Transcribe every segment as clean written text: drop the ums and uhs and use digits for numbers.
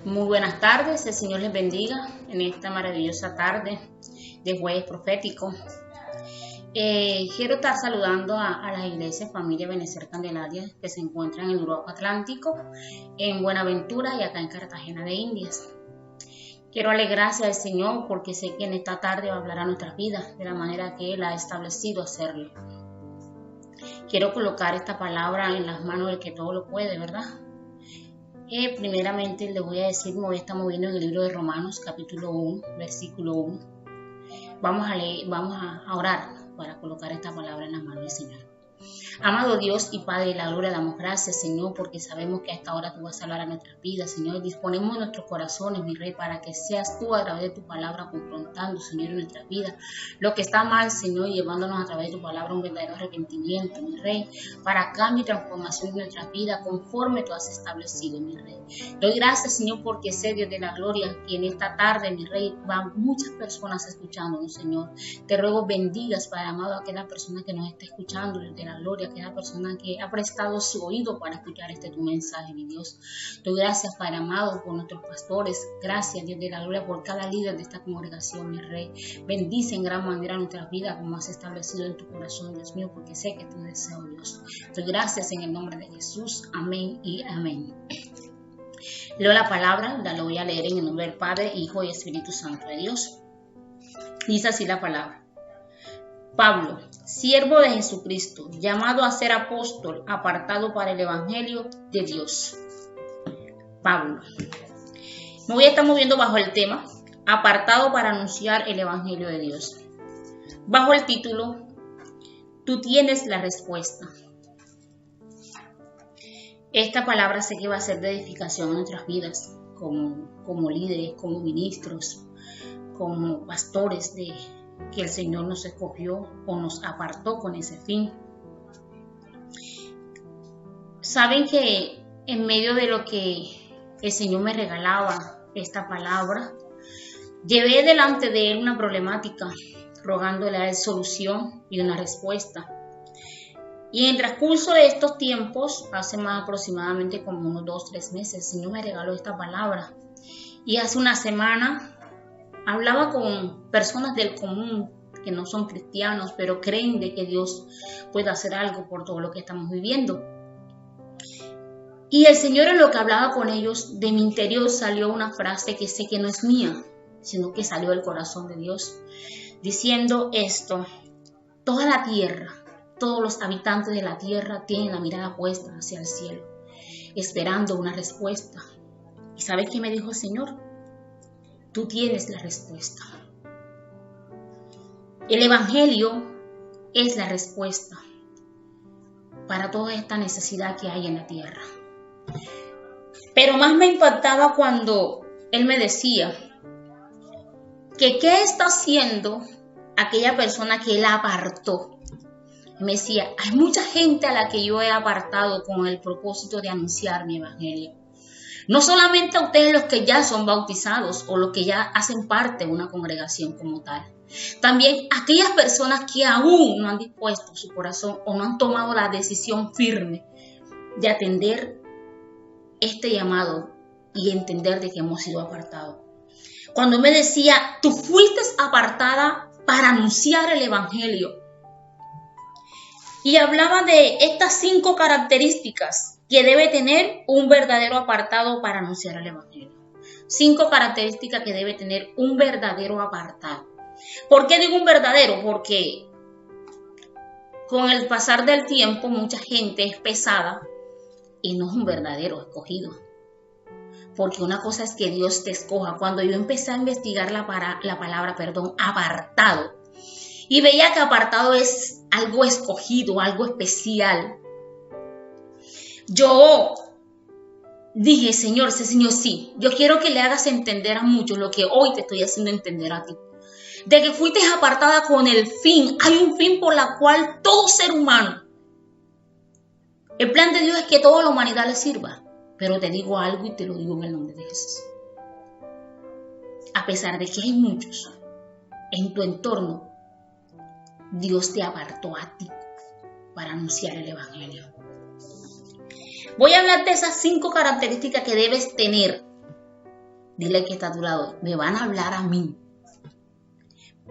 Muy buenas tardes, el Señor les bendiga en esta maravillosa tarde de Jueves Profético. Quiero estar saludando a las iglesias Familia Benecer Candelaria que se encuentran en el Europa Atlántico, en Buenaventura y acá en Cartagena de Indias. Quiero darle gracias al Señor porque sé que en esta tarde va a hablar a nuestras vidas de la manera que Él ha establecido hacerlo. Quiero colocar esta palabra en las manos del que todo lo puede, ¿verdad? Primeramente les voy a decir, me voy a estar moviendo en el libro de Romanos, capítulo 1, versículo 1. Vamos a orar para colocar esta palabra en las manos del Señor. Amado Dios y Padre de la gloria, damos gracias, Señor, porque sabemos que a esta hora tú vas a hablar a nuestras vidas, Señor. Disponemos nuestros corazones, mi Rey, para que seas tú a través de tu palabra confrontando, Señor, en nuestras vidas lo que está mal, Señor, y llevándonos a través de tu palabra a un verdadero arrepentimiento, mi Rey, para cambio y transformación en nuestras vidas conforme tú has establecido, mi Rey. Doy gracias, Señor, porque sé, Dios de la gloria, que en esta tarde, mi Rey, van muchas personas escuchándonos, Señor. Te ruego bendigas, Padre amado, a aquella persona que nos está escuchando, Dios de la gloria, aquella persona que ha prestado su oído para escuchar tu mensaje, mi Dios. Doy gracias, Padre amado, por nuestros pastores. Gracias, Dios de la gloria, por cada líder de esta congregación, mi Rey. Bendice en gran manera nuestras vidas como has establecido en tu corazón, Dios mío, porque sé que te deseo, Dios. Doy gracias en el nombre de Jesús. Amén y amén. Leo la palabra, la voy a leer en el nombre del Padre, Hijo y Espíritu Santo de Dios. Dice así la palabra. Pablo, siervo de Jesucristo, llamado a ser apóstol, apartado para el Evangelio de Dios. Pablo. Me voy a estar moviendo bajo el tema, apartado para anunciar el Evangelio de Dios. Bajo el título, tú tienes la respuesta. Esta palabra sé que va a ser de edificación en nuestras vidas, como líderes, como ministros, como pastores que el Señor nos escogió o nos apartó con ese fin. Saben que en medio de lo que el Señor me regalaba esta palabra, llevé delante de Él una problemática, rogándole a Él solución y una respuesta. Y en el transcurso de estos tiempos, hace más aproximadamente como unos 2-3 meses, el Señor me regaló esta palabra. Y hace una semana hablaba con personas del común que no son cristianos, pero creen de que Dios puede hacer algo por todo lo que estamos viviendo. Y el Señor, en lo que hablaba con ellos, de mi interior salió una frase que sé que no es mía, sino que salió del corazón de Dios, diciendo esto: toda la tierra, todos los habitantes de la tierra tienen la mirada puesta hacia el cielo, esperando una respuesta. ¿Y sabes qué me dijo el Señor? Tú tienes la respuesta. El Evangelio es la respuesta para toda esta necesidad que hay en la tierra. Pero más me impactaba cuando Él me decía que qué está haciendo aquella persona que Él apartó. Me decía, hay mucha gente a la que yo he apartado con el propósito de anunciar mi Evangelio. No solamente a ustedes los que ya son bautizados o los que ya hacen parte de una congregación como tal. También aquellas personas que aún no han dispuesto su corazón o no han tomado la decisión firme de atender este llamado y entender de que hemos sido apartados. Cuando me decía, tú fuiste apartada para anunciar el Evangelio. Y hablaba de estas 5 características que debe tener un verdadero apartado para anunciar el Evangelio. 5 características que debe tener un verdadero apartado. ¿Por qué digo un verdadero? Porque con el pasar del tiempo mucha gente es pesada y no es un verdadero escogido. Porque una cosa es que Dios te escoja. Cuando yo empecé a investigar la palabra apartado, y veía que apartado es algo escogido, algo especial, yo dije, Señor, sí, yo quiero que le hagas entender a muchos lo que hoy te estoy haciendo entender a ti. De que fuiste apartada con el fin. Hay un fin por la cual todo ser humano, el plan de Dios es que toda la humanidad le sirva. Pero te digo algo y te lo digo en el nombre de Jesús. A pesar de que hay muchos en tu entorno, Dios te apartó a ti para anunciar el Evangelio. Voy a hablar de esas 5 características que debes tener Dile que está a tu lado, me van a hablar a mí.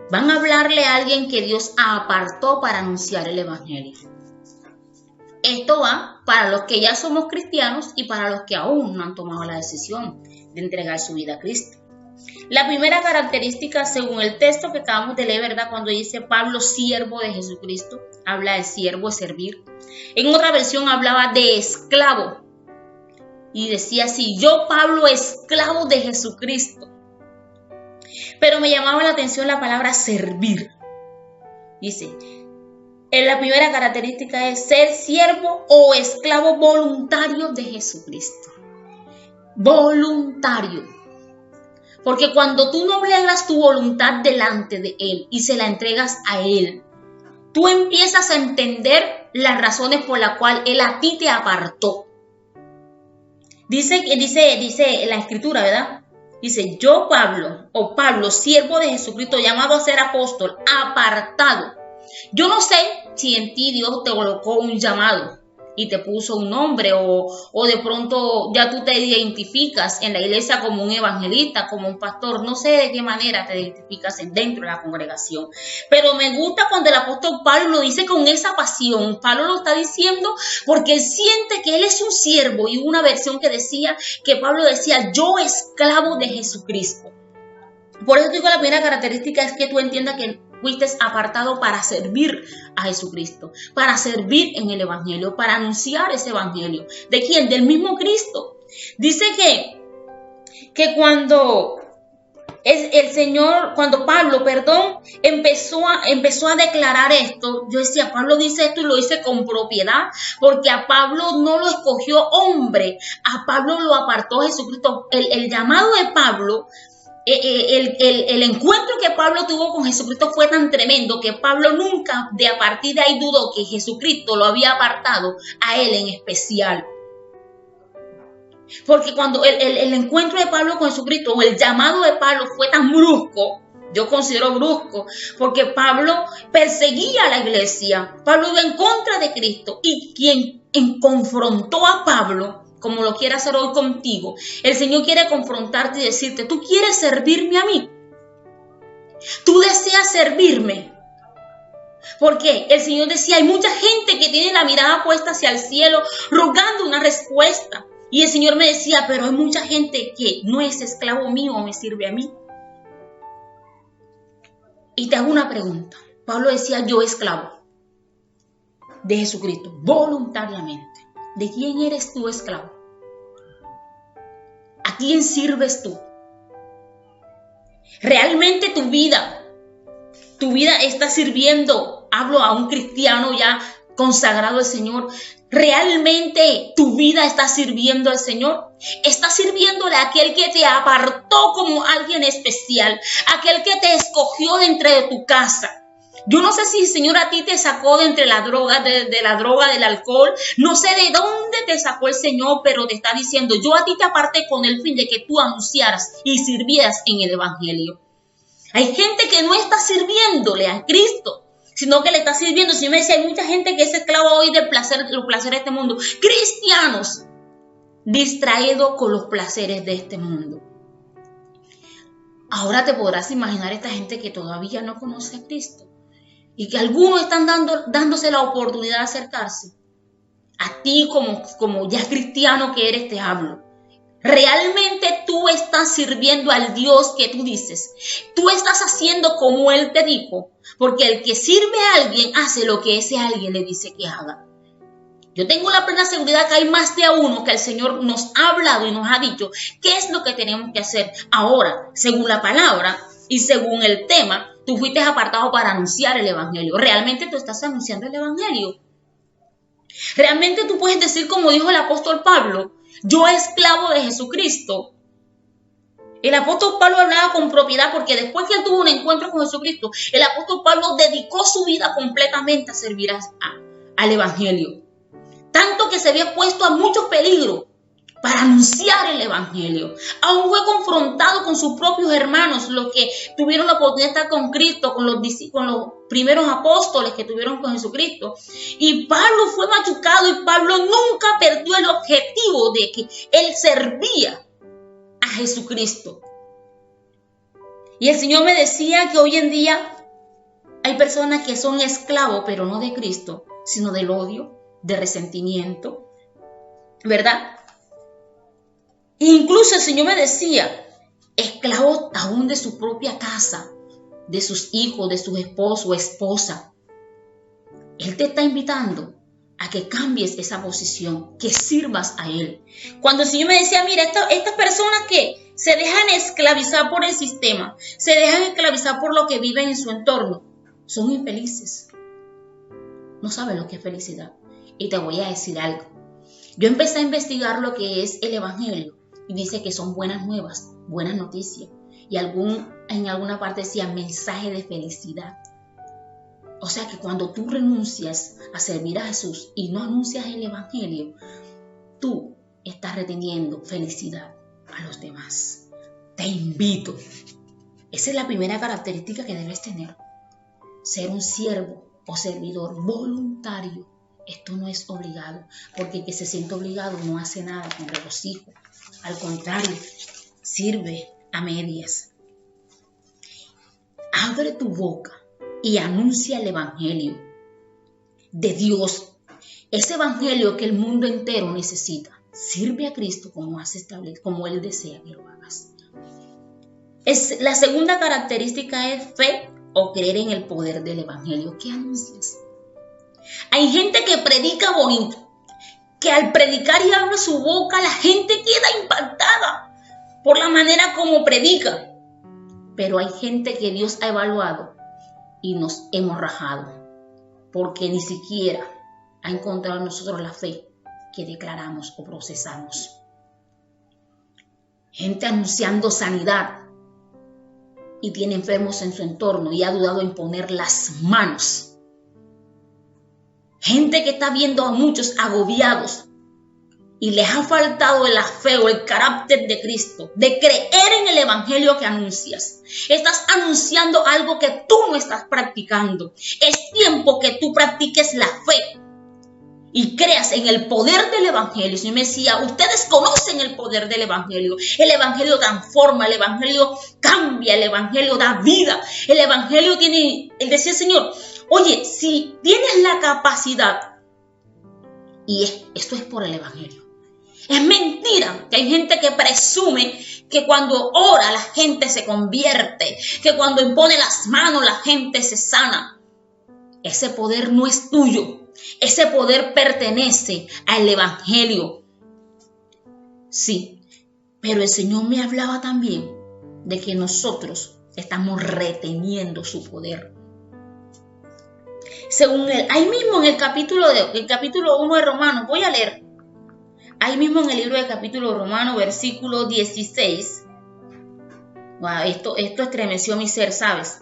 Van a hablarle a alguien que Dios apartó para anunciar el evangelio. Esto va para los que ya somos cristianos y para los que aún no han tomado la decisión de entregar su vida a Cristo. La primera característica, según el texto que acabamos de leer, ¿verdad? Cuando dice Pablo, siervo de Jesucristo, habla de siervo, de servir. En otra versión hablaba de esclavo. Y decía así, yo Pablo, esclavo de Jesucristo. Pero me llamaba la atención la palabra servir. Dice, la primera característica es ser siervo o esclavo voluntario de Jesucristo. Voluntario. Porque cuando tú doblegas tu voluntad delante de Él y se la entregas a Él, tú empiezas a entender las razones por las cuales Él a ti te apartó. Dice la Escritura, ¿verdad? Dice, yo Pablo, siervo de Jesucristo, llamado a ser apóstol, apartado. Yo no sé si en ti Dios te colocó un llamado y te puso un nombre o de pronto ya tú te identificas en la iglesia como un evangelista, como un pastor. No sé de qué manera te identificas dentro de la congregación. Pero me gusta cuando el apóstol Pablo lo dice con esa pasión. Pablo lo está diciendo porque él siente que él es un siervo. Y una versión que decía, que Pablo decía, yo esclavo de Jesucristo. Por eso digo, la primera característica es que tú entiendas que fuiste apartado para servir a Jesucristo, para servir en el evangelio, para anunciar ese evangelio. ¿De quién? Del mismo Cristo. Dice que cuando Pablo, empezó a declarar esto, yo decía, Pablo dice esto y lo dice con propiedad, porque a Pablo no lo escogió hombre, a Pablo lo apartó Jesucristo. El llamado de Pablo, el encuentro que Pablo tuvo con Jesucristo fue tan tremendo que Pablo nunca a partir de ahí dudó que Jesucristo lo había apartado a él en especial. Porque cuando el encuentro de Pablo con Jesucristo o el llamado de Pablo fue tan brusco, yo considero brusco, porque Pablo perseguía a la iglesia, Pablo iba en contra de Cristo, y quien confrontó a Pablo, como lo quiere hacer hoy contigo, el Señor quiere confrontarte y decirte, ¿tú quieres servirme a mí? ¿Tú deseas servirme? Porque el Señor decía, hay mucha gente que tiene la mirada puesta hacia el cielo, rogando una respuesta. Y el Señor me decía, pero hay mucha gente que no es esclavo mío o me sirve a mí. Y te hago una pregunta. Pablo decía, yo esclavo de Jesucristo, voluntariamente. ¿De quién eres tú esclavo? ¿A quién sirves tú? ¿Realmente tu vida está sirviendo? Hablo a un cristiano ya consagrado al Señor. ¿Realmente tu vida está sirviendo al Señor? ¿Está sirviéndole a aquel que te apartó como alguien especial? Aquel que te escogió de entre tu casa. Yo no sé si el Señor a ti te sacó de entre la droga, de la droga, del alcohol. No sé de dónde te sacó el Señor, pero te está diciendo, yo a ti te aparté con el fin de que tú anunciaras y sirvieras en el evangelio. Hay gente que no está sirviéndole a Cristo, sino que le está sirviendo. Si me dice, hay mucha gente que es esclava hoy de los placeres de este mundo. Cristianos distraídos con los placeres de este mundo. Ahora te podrás imaginar esta gente que todavía no conoce a Cristo. Y que algunos están dándose la oportunidad de acercarse. A ti como ya cristiano que eres te hablo. ¿Realmente tú estás sirviendo al Dios que tú dices? ¿Tú estás haciendo como Él te dijo? Porque el que sirve a alguien hace lo que ese alguien le dice que haga. Yo tengo la plena seguridad que hay más de uno que el Señor nos ha hablado y nos ha dicho qué es lo que tenemos que hacer. Ahora, según la palabra y según el tema, tú fuiste apartado para anunciar el evangelio. ¿Realmente tú estás anunciando el evangelio? ¿Realmente tú puedes decir como dijo el apóstol Pablo, yo esclavo de Jesucristo? El apóstol Pablo hablaba con propiedad porque después que él tuvo un encuentro con Jesucristo, el apóstol Pablo dedicó su vida completamente a servir al evangelio. Tanto que se había puesto a muchos peligros para anunciar el evangelio. Aún fue confrontado con sus propios hermanos, los que tuvieron la oportunidad de estar con Cristo, con los primeros apóstoles que tuvieron con Jesucristo. Y Pablo fue machucado y Pablo nunca perdió el objetivo de que él servía a Jesucristo. Y el Señor me decía que hoy en día hay personas que son esclavos, pero no de Cristo, sino del odio, de resentimiento, ¿verdad? Incluso el Señor me decía, esclavos aún de su propia casa, de sus hijos, de su esposo o esposa. Él te está invitando a que cambies esa posición, que sirvas a Él. Cuando el Señor me decía, mira, estas personas que se dejan esclavizar por el sistema, se dejan esclavizar por lo que viven en su entorno, son infelices. No saben lo que es felicidad. Y te voy a decir algo. Yo empecé a investigar lo que es el Evangelio y dice que son buenas nuevas, buenas noticias. Y en alguna parte decía mensaje de felicidad. O sea que cuando tú renuncias a servir a Jesús y no anuncias el Evangelio, tú estás reteniendo felicidad a los demás. Te invito. Esa es la primera característica que debes tener. Ser un siervo o servidor voluntario. Esto no es obligado, porque el que se siente obligado no hace nada con regocijo. Al contrario, sirve a medias. Abre tu boca y anuncia el Evangelio de Dios. Ese Evangelio que el mundo entero necesita. Sirve a Cristo como Él desea que lo hagas. La segunda característica es fe o creer en el poder del Evangelio. ¿Qué anuncias? Hay gente que predica bonito, que al predicar y abre su boca la gente queda impactada por la manera como predica. Pero hay gente que Dios ha evaluado y nos hemos rajado porque ni siquiera ha encontrado en nosotros la fe que declaramos o procesamos. Gente anunciando sanidad y tiene enfermos en su entorno y ha dudado en poner las manos. Gente que está viendo a muchos agobiados y les ha faltado la fe o el carácter de Cristo, de creer en el Evangelio que anuncias. Estás anunciando algo que tú no estás practicando. Es tiempo que tú practiques la fe y creas en el poder del Evangelio. Si me decía, ustedes conocen el poder del Evangelio. El Evangelio transforma, el Evangelio cambia, el Evangelio da vida. El Evangelio tiene, él decía el Señor, oye, si tienes la capacidad, y esto es por el Evangelio. Es mentira que hay gente que presume que cuando ora la gente se convierte, que cuando impone las manos la gente se sana. Ese poder no es tuyo. Ese poder pertenece al Evangelio. Sí, pero el Señor me hablaba también de que nosotros estamos reteniendo su poder. Según él, ahí mismo en el capítulo 1 de Romanos, voy a leer. Ahí mismo en el libro del capítulo de Romanos, versículo 16. Wow, esto estremeció mi ser, ¿sabes?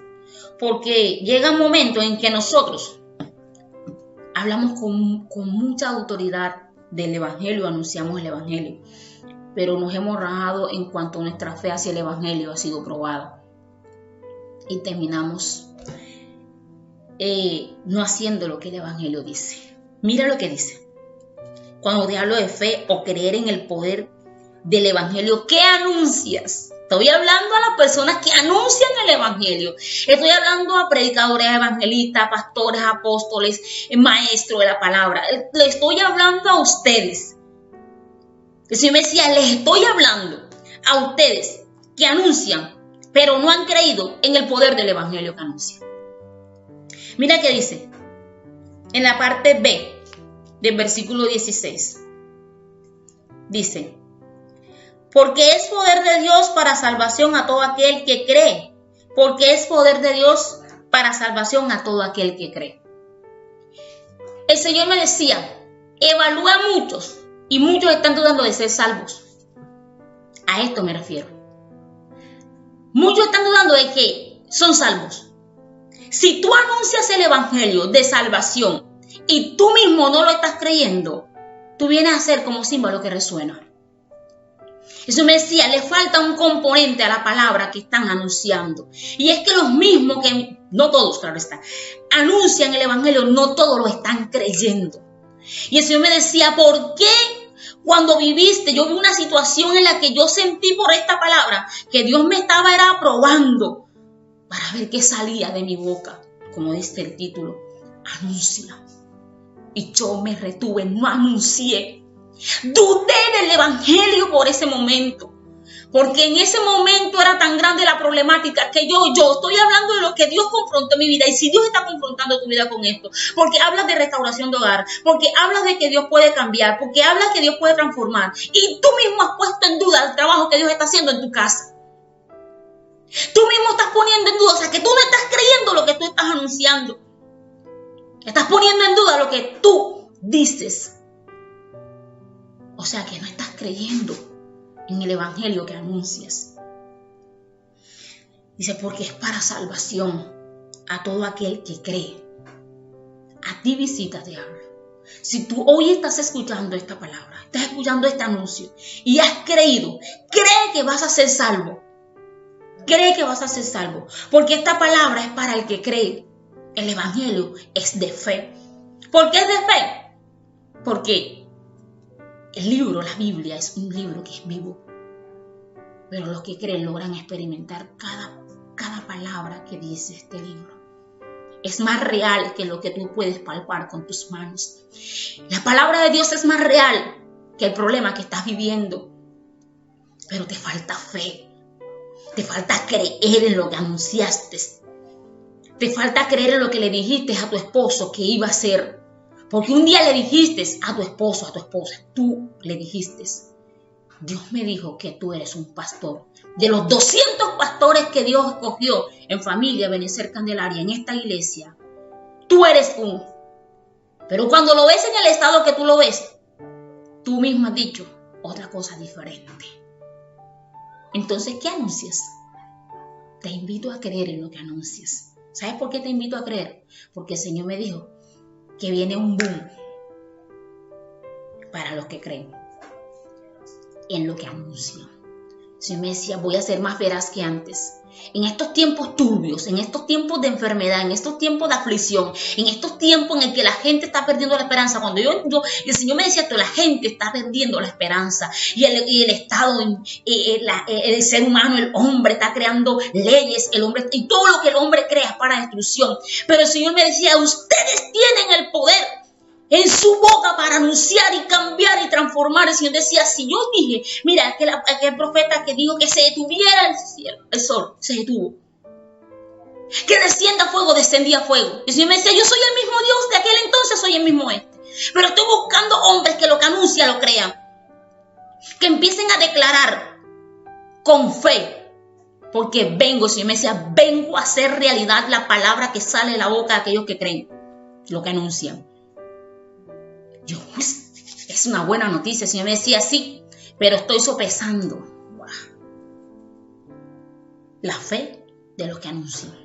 Porque llega un momento en que nosotros hablamos con mucha autoridad del Evangelio, anunciamos el Evangelio, pero nos hemos rajado en cuanto nuestra fe hacia el Evangelio ha sido probada. Y terminamos no haciendo lo que el Evangelio dice. Mira lo que dice. Cuando te hablo de fe o creer en el poder del Evangelio, ¿qué anuncias? Estoy hablando a las personas que anuncian el Evangelio. Estoy hablando a predicadores, evangelistas, pastores, apóstoles, maestros de la palabra. Le estoy hablando a ustedes. El Señor me decía, les estoy hablando a ustedes que anuncian, pero no han creído en el poder del Evangelio que anuncian. Mira qué dice en la parte B del versículo 16. Dice, porque es poder de Dios para salvación a todo aquel que cree. Porque es poder de Dios para salvación a todo aquel que cree. El Señor me decía, evalúa a muchos y muchos están dudando de ser salvos. A esto me refiero. Muchos están dudando de que son salvos. Si tú anuncias el Evangelio de salvación y tú mismo no lo estás creyendo, tú vienes a ser como símbolo que resuena. Eso me decía, le falta un componente a la palabra que están anunciando. Y es que los mismos que, no todos, claro está, anuncian el Evangelio, no todos lo están creyendo. Y el Señor me decía, ¿por qué? cuando viviste, yo vi una situación en la que yo sentí por esta palabra que Dios me estaba probando para ver qué salía de mi boca. Como dice el título, anuncia. Y yo me retuve, no anuncié. Dudé del evangelio por ese momento. Porque en ese momento era tan grande la problemática que yo estoy hablando de lo que Dios confrontó en mi vida. Y si Dios está confrontando tu vida con esto, porque hablas de restauración de hogar, porque hablas de que Dios puede cambiar, porque hablas que Dios puede transformar, y tú mismo has puesto en duda el trabajo que Dios está haciendo en tu casa. Tú mismo estás poniendo en duda, o sea, que tú no estás creyendo lo que tú estás anunciando. Estás poniendo en duda lo que tú dices. O sea, que no estás creyendo en el evangelio que anuncias. Dice, porque es para salvación a todo aquel que cree. A ti visita te hablo. Si tú hoy estás escuchando esta palabra, estás escuchando este anuncio y has creído, cree que vas a ser salvo. Cree que vas a ser salvo. Porque esta palabra es para el que cree. El evangelio es de fe. ¿Por qué es de fe? Porque el libro, la Biblia, es un libro que es vivo. Pero los que creen logran experimentar cada palabra que dice este libro. Es más real que lo que tú puedes palpar con tus manos. La palabra de Dios es más real que el problema que estás viviendo. Pero te falta fe. Te falta creer en lo que anunciaste. Te falta creer en lo que le dijiste a tu esposo que iba a hacer. Porque un día le dijiste a tu esposo, a tu esposa, tú le dijiste, Dios me dijo que tú eres un pastor. De los 200 pastores que Dios escogió en Familia Ebenezer Candelaria, en esta iglesia, tú eres uno. Pero cuando lo ves en el estado que tú lo ves, tú mismo has dicho otra cosa diferente. Entonces, ¿qué anuncias? Te invito a creer en lo que anuncias. ¿Sabes por qué te invito a creer? Porque el Señor me dijo que viene un boom para los que creen en lo que anuncio. Si me decía, voy a ser más veraz que antes. En estos tiempos turbios, en estos tiempos de enfermedad, en estos tiempos de aflicción, en estos tiempos en el que la gente está perdiendo la esperanza. Cuando el Señor me decía que la gente está perdiendo la esperanza y el Estado, el ser humano, el hombre está creando leyes, el hombre y todo lo que el hombre crea es para destrucción. Pero el Señor me decía, ustedes tienen el poder en su boca para anunciar y cambiar y transformar. El Señor decía, si yo dije, mira, aquel profeta que dijo que se detuviera el sol, se detuvo. Que descienda fuego, descendía fuego. El Señor me decía, yo soy el mismo Dios de aquel entonces, soy el mismo este. Pero estoy buscando hombres que lo que anuncian lo crean. Que empiecen a declarar con fe. Porque vengo, el Señor me decía, vengo a hacer realidad la palabra que sale de la boca de aquellos que creen, lo que anuncian. Es una buena noticia. El Señor me decía, sí, pero estoy sopesando la fe de los que anuncian.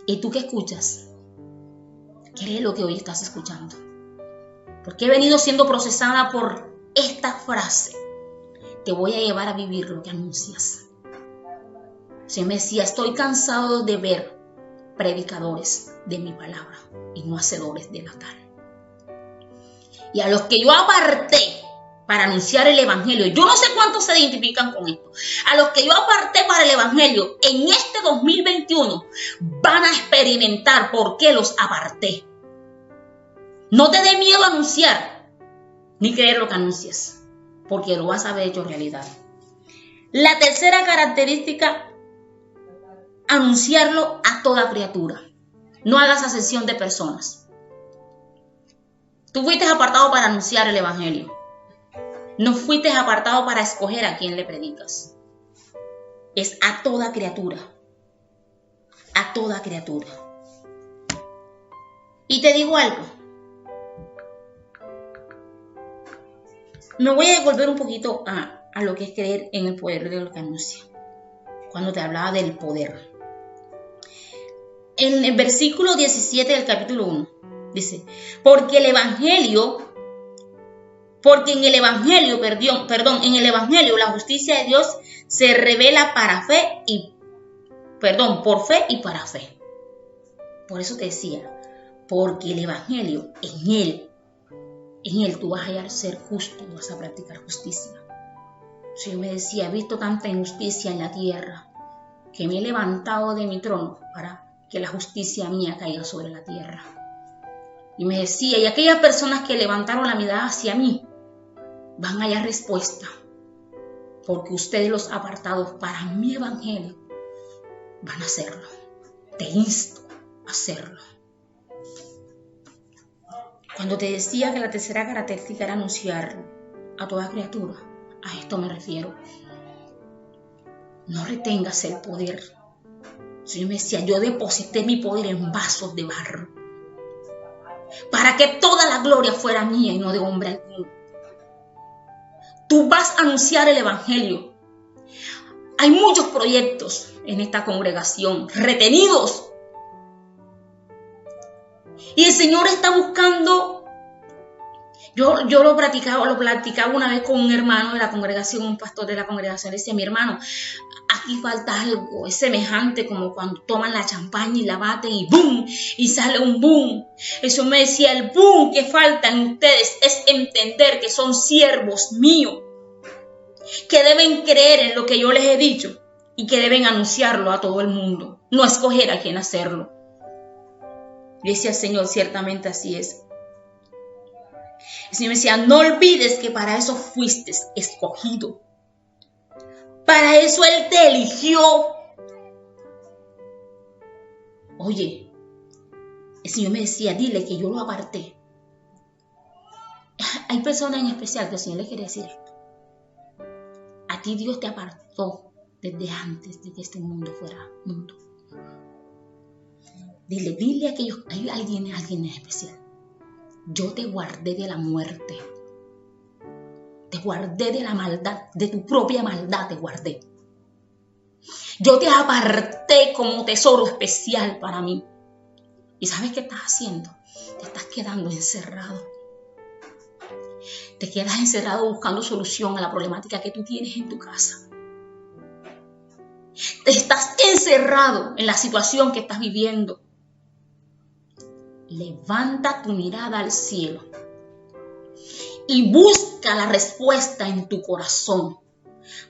¿Y tú qué escuchas? ¿Cree lo que hoy estás escuchando? Porque he venido siendo procesada por esta frase. Te voy a llevar a vivir lo que anuncias. El Señor me decía, estoy cansado de ver predicadores de mi palabra y no hacedores de la carne. Y a los que yo aparté para anunciar el evangelio, yo no sé cuántos se identifican con esto, a los que yo aparté para el evangelio en este 2021 van a experimentar por qué los aparté. No te dé miedo anunciar ni creer lo que anuncias, porque lo vas a ver hecho realidad. La tercera característica, anunciarlo a toda criatura. No hagas acepción de personas. Tú fuiste apartado para anunciar el evangelio. No fuiste apartado para escoger a quién le predicas. Es a toda criatura. A toda criatura. Y te digo algo. Me voy a devolver un poquito a lo que es creer en el poder de lo que anuncia. Cuando te hablaba del poder. En el versículo 17 del capítulo 1. Dice, porque en el evangelio, en el evangelio la justicia de Dios se revela por fe y para fe. Por eso te decía, porque el evangelio en él En Él tú vas a hallar ser justo, vas a practicar justicia. El Señor me decía, he visto tanta injusticia en la tierra que me he levantado de mi trono para que la justicia mía caiga sobre la tierra. Y me decía, y aquellas personas que levantaron la mirada hacia mí van a hallar respuesta, porque ustedes los apartados para mi evangelio van a hacerlo. Te insto a hacerlo. Cuando te decía que la tercera característica era anunciar a toda criatura, a esto me refiero. No retengas el poder. El Señor me decía, yo deposité mi poder en vasos de barro, para que toda la gloria fuera mía y no de hombre alguno. Tú vas a anunciar el evangelio. Hay muchos proyectos en esta congregación retenidos. Y el Señor está buscando. Yo lo platicaba una vez con un hermano de la congregación, un pastor de la congregación. Decía, mi hermano, aquí falta algo. Es semejante como cuando toman la champaña y la baten y ¡boom! Y sale un boom. Eso me decía, el boom que falta en ustedes es entender que son siervos míos, que deben creer en lo que yo les he dicho y que deben anunciarlo a todo el mundo, no escoger a quién hacerlo. Y decía el Señor, ciertamente así es. El Señor me decía, no olvides que para eso fuiste escogido. Para eso Él te eligió. Oye, el Señor me decía, dile que yo lo aparté. Hay personas en especial que el Señor les quiere decir esto. A ti Dios te apartó desde antes de que este mundo fuera mundo. Dile a aquellos, hay alguien en especial. Yo te guardé de la muerte. Te guardé de la maldad, de tu propia maldad te guardé. Yo te aparté como tesoro especial para mí. ¿Y sabes qué estás haciendo? Te estás quedando encerrado. Te quedas encerrado buscando solución a la problemática que tú tienes en tu casa. Te estás encerrado en la situación que estás viviendo. Levanta tu mirada al cielo y busca la respuesta en tu corazón,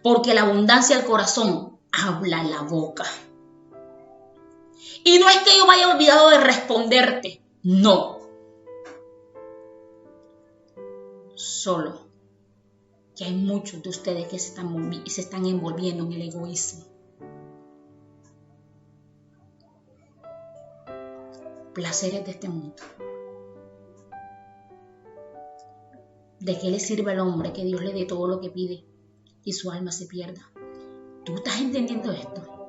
porque la abundancia del corazón habla en la boca. Y no es que yo me haya olvidado de responderte, no. Solo que hay muchos de ustedes que se están envolviendo en el egoísmo. Placeres de este mundo. ¿De qué le sirve al hombre que Dios le dé todo lo que pide y su alma se pierda? ¿Tú estás entendiendo esto?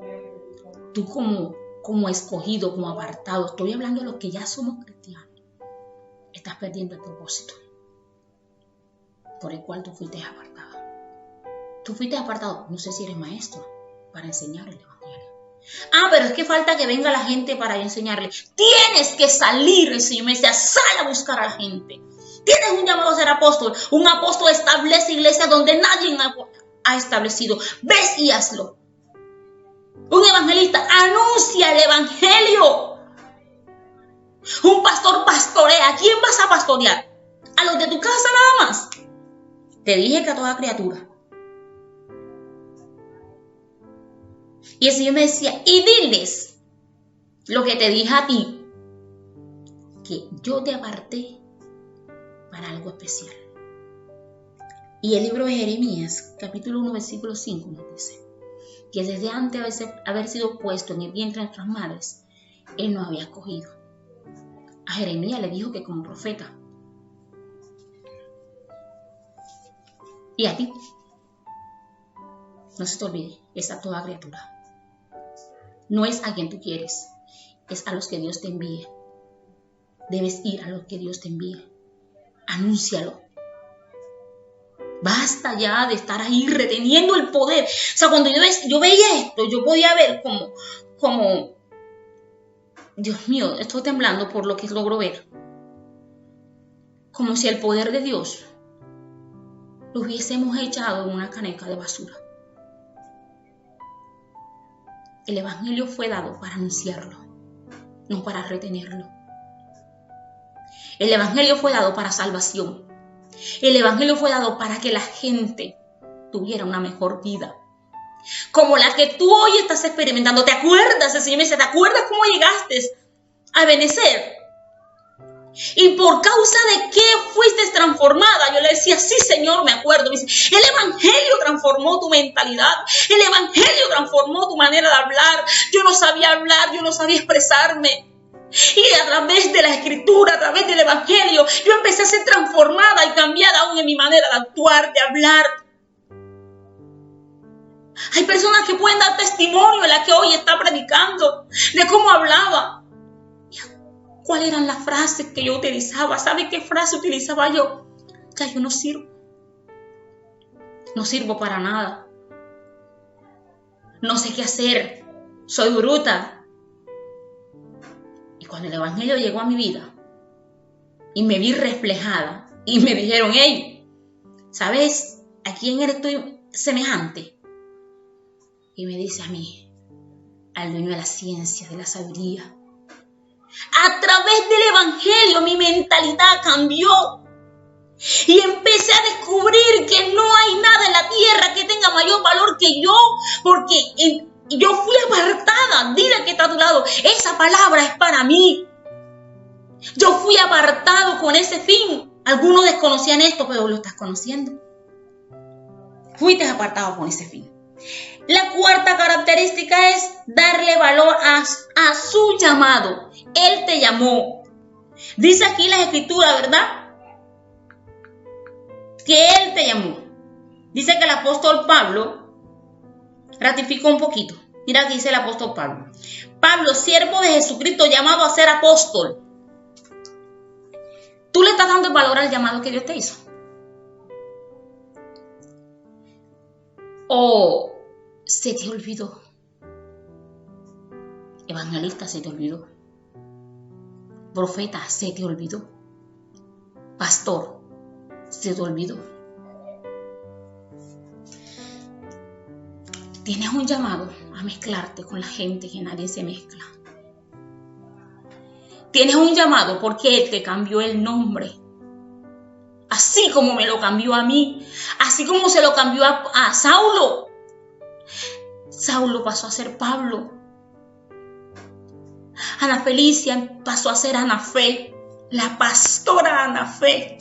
Tú como escogido, como apartado, estoy hablando de los que ya somos cristianos, estás perdiendo el propósito por el cual tú fuiste apartado. Tú fuiste apartado, no sé si eres maestro, para enseñar el evangelio. Pero es que falta que venga la gente para enseñarle. Tienes que salir, el Señor me decía, sal a buscar a la gente. Tienes un llamado a ser apóstol. Un apóstol establece iglesias donde nadie ha establecido. Ves y hazlo. Un evangelista anuncia el evangelio. Un pastor pastorea. ¿A quién vas a pastorear? ¿A los de tu casa nada más? Te dije que a toda criatura. Y el Señor me decía, y diles lo que te dije a ti, que yo te aparté para algo especial. Y el libro de Jeremías, capítulo 1, versículo 5, nos dice que desde antes de haber sido puesto en el vientre de nuestras madres, Él nos había escogido. A Jeremías le dijo que como profeta. Y a ti, no se te olvide, es a toda criatura. No es a quien tú quieres, es a los que Dios te envíe. Debes ir a los que Dios te envíe. Anúncialo. Basta ya de estar ahí reteniendo el poder. O sea, cuando yo veía esto, yo podía ver como, Dios mío, estoy temblando por lo que logro ver. Como si el poder de Dios lo hubiésemos echado en una caneca de basura. El evangelio fue dado para anunciarlo, no para retenerlo. El evangelio fue dado para salvación, El Evangelio fue dado para que la gente tuviera una mejor vida, como la que tú hoy estás experimentando. ¿Te acuerdas? El Señor me dice, ¿te acuerdas cómo llegaste a Benecer? ¿Y por causa de qué fuiste transformada? Yo le decía, sí, Señor, me acuerdo. Me dice, el Evangelio transformó tu mentalidad. El Evangelio transformó tu manera de hablar. Yo no sabía hablar, yo no sabía expresarme. Y a través de la Escritura, a través del Evangelio, yo empecé a ser transformada y cambiada aún en mi manera de actuar, de hablar. Hay personas que pueden dar testimonio de la que hoy está predicando, de cómo hablaba. ¿Cuáles eran las frases que yo utilizaba? ¿Sabe qué frase utilizaba yo? Ya yo no sirvo. No sirvo para nada. No sé qué hacer. Soy bruta. Y cuando el Evangelio llegó a mi vida y me vi reflejada y me dijeron, hey, ¿sabes a quién eres tú semejante? Y me dice a mí, al dueño de la ciencia, de la sabiduría. A través del Evangelio mi mentalidad cambió y empecé a descubrir que no hay nada en la tierra que tenga mayor valor que yo, porque yo fui apartada. Dile que está a tu lado, esa palabra es para mí. Yo fui apartado con ese fin. Algunos desconocían esto, pero lo estás conociendo. Fuiste apartado con ese fin. La cuarta característica es darle valor a su llamado. Él te llamó. Dice aquí la Escritura, ¿verdad? Que Él te llamó. Dice que el apóstol Pablo ratificó un poquito. Mira que dice el apóstol Pablo. Pablo, siervo de Jesucristo, llamado a ser apóstol. ¿Tú le estás dando el valor al llamado que Dios te hizo? ¿O se te olvidó? Evangelista, se te olvidó. Profeta, se te olvidó. Pastor, se te olvidó. Tienes un llamado a mezclarte con la gente que nadie se mezcla. Tienes un llamado porque Él te cambió el nombre. Así como me lo cambió a mí. Así como se lo cambió a Saulo. Saulo pasó a ser Pablo. Ana Felicia pasó a ser Ana Fe. La pastora Ana Fe.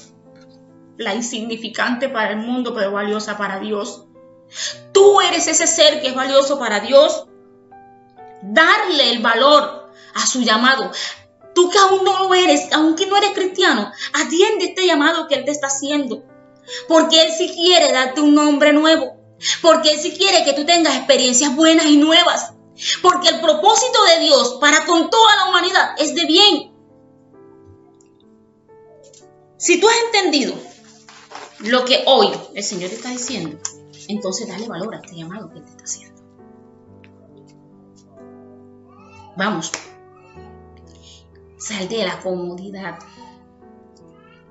La insignificante para el mundo, pero valiosa para Dios. Tú eres ese ser que es valioso para Dios. Darle el valor a su llamado. Tú que aún no lo eres, aunque no eres cristiano, atiende este llamado que Él te está haciendo. Porque Él sí quiere darte un nombre nuevo. Porque Él sí quiere que tú tengas experiencias buenas y nuevas. Porque el propósito de Dios para con toda la humanidad es de bien. Si tú has entendido lo que hoy el Señor te está diciendo, entonces dale valor a este llamado que Él te está haciendo. Vamos. Sal de la comodidad.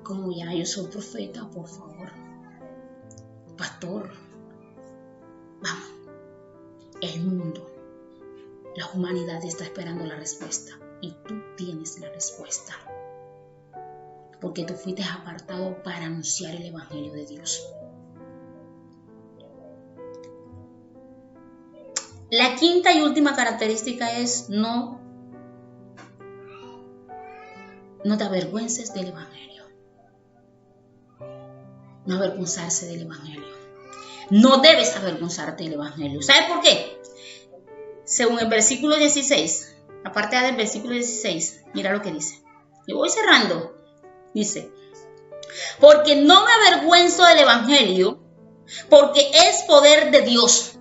Como ya yo soy profeta, por favor. Pastor. Vamos. El mundo, la humanidad está esperando la respuesta. Y tú tienes la respuesta. Porque tú fuiste apartado para anunciar el Evangelio de Dios. La quinta y última característica es no te avergüences del Evangelio. No avergonzarse del Evangelio. No debes avergonzarte del Evangelio. ¿Sabes por qué? Según el versículo 16, la parte A del versículo 16, mira lo que dice. Yo voy cerrando. Dice, porque no me avergüenzo del Evangelio, porque es poder de Dios.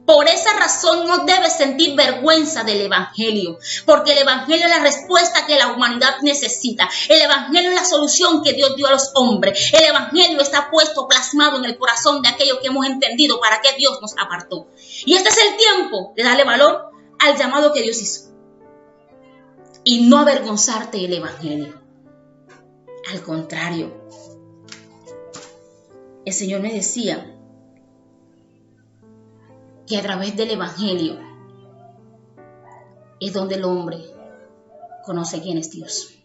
Por esa razón no debes sentir vergüenza del Evangelio, porque el Evangelio es la respuesta que la humanidad necesita. El Evangelio es la solución que Dios dio a los hombres. El Evangelio está puesto, plasmado en el corazón de aquellos que hemos entendido para qué Dios nos apartó. Y este es el tiempo de darle valor al llamado que Dios hizo. Y no avergonzarte del Evangelio. Al contrario, el Señor me decía que a través del Evangelio es donde el hombre conoce quién es Dios.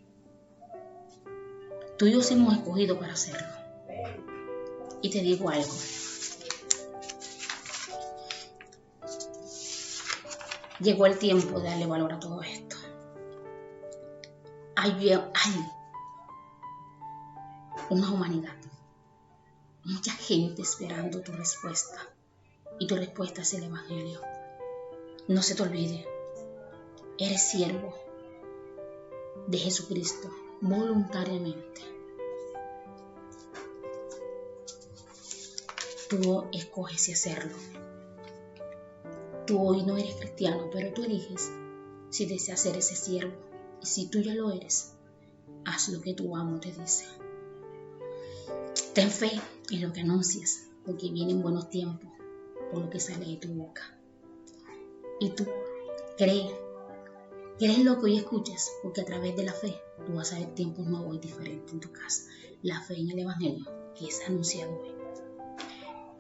Tú y yo hemos escogido para hacerlo. Y te digo algo. Llegó el tiempo de darle valor a todo esto. Hay una humanidad, mucha gente esperando tu respuesta. Y tu respuesta es el Evangelio. No se te olvide, eres siervo de Jesucristo voluntariamente. Tú escoges si hacerlo. Tú hoy no eres cristiano, pero tú eliges si deseas ser ese siervo. Y si tú ya lo eres, haz lo que tu amo te dice. Ten fe en lo que anuncias, porque vienen buenos tiempos por lo que sale de tu boca. Y tú crees lo que hoy escuchas, porque a través de la fe tú vas a ver tiempos nuevos y diferentes en tu casa. La fe en el Evangelio que es anunciado hoy.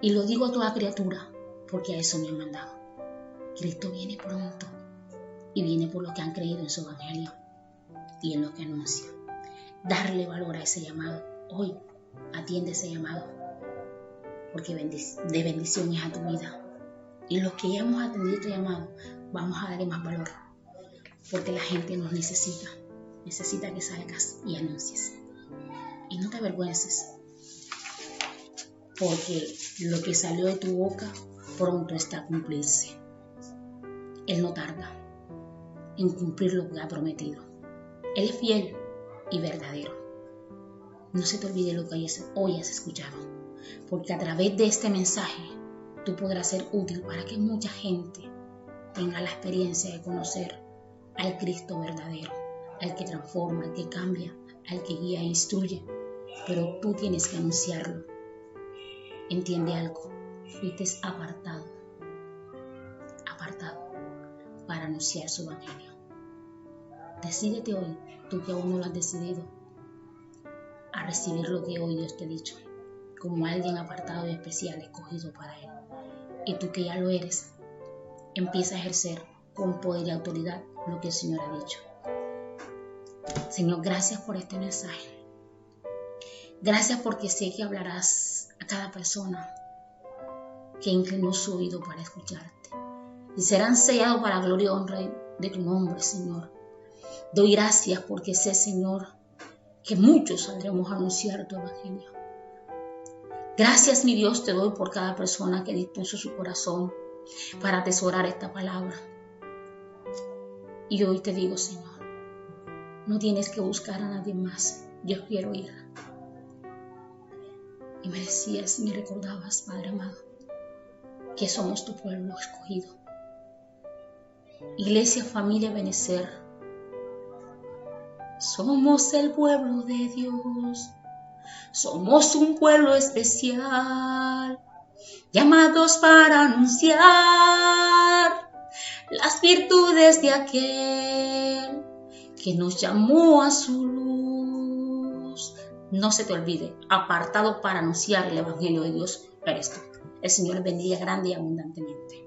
Y lo digo a toda criatura, porque a eso me han mandado. Cristo viene pronto y viene por los que han creído en su Evangelio y en lo que anuncia. Darle valor a ese llamado. Hoy atiende ese llamado, porque de bendición es a tu vida. Y los que ya hemos atendido este llamado, vamos a darle más valor, porque la gente nos necesita que salgas y anuncies. Y no te avergüences, porque lo que salió de tu boca pronto está a cumplirse. Él no tarda en cumplir lo que ha prometido. Él es fiel y verdadero. No se te olvide lo que hoy has escuchado, porque a través de este mensaje tú podrás ser útil para que mucha gente tenga la experiencia de conocer al Cristo verdadero, al que transforma, al que cambia, al que guía e instruye. Pero tú tienes que anunciarlo. Entiende algo, fuiste apartado para anunciar su Evangelio. Decídete hoy, tú que aún no lo has decidido, a recibir lo que hoy Dios te ha dicho, como alguien apartado y especial, escogido para Él. Y tú que ya lo eres, empieza a ejercer con poder y autoridad lo que el Señor ha dicho. Señor, gracias por este mensaje. Gracias porque sé que hablarás a cada persona que inclinó su oído para escucharte. Y serán sellados para la gloria y honra de tu nombre, Señor. Doy gracias porque sé, Señor, que muchos saldremos a anunciar tu Evangelio. Gracias, mi Dios, te doy por cada persona que dispuso su corazón para atesorar esta palabra. Y hoy te digo, Señor, no tienes que buscar a nadie más. Yo quiero ir. Y me decías, me recordabas, Padre amado, que somos tu pueblo escogido. Iglesia, familia, Benecer. Somos el pueblo de Dios. Somos un pueblo especial, llamados para anunciar las virtudes de aquel que nos llamó a su luz. No se te olvide, apartado para anunciar el Evangelio de Dios eres tú. El Señor bendiga grande y abundantemente.